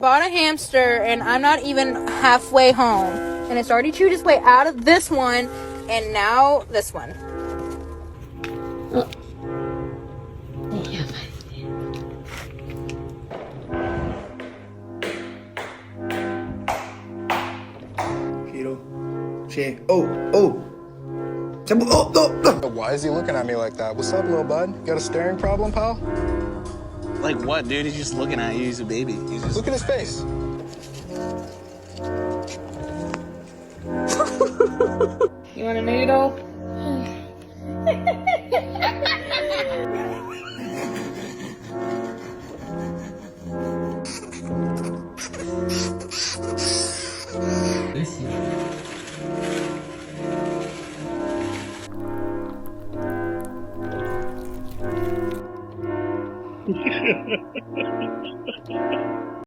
Bought a hamster and I'm not even halfway home. And it's already chewed its way out of this one and now this one. Oh. Why is he looking at me like that? What's up, little bud? Got a staring problem, pal? Like what, dude? He's just looking at you. He's a baby. He's just... Look at his face. You want a noodle?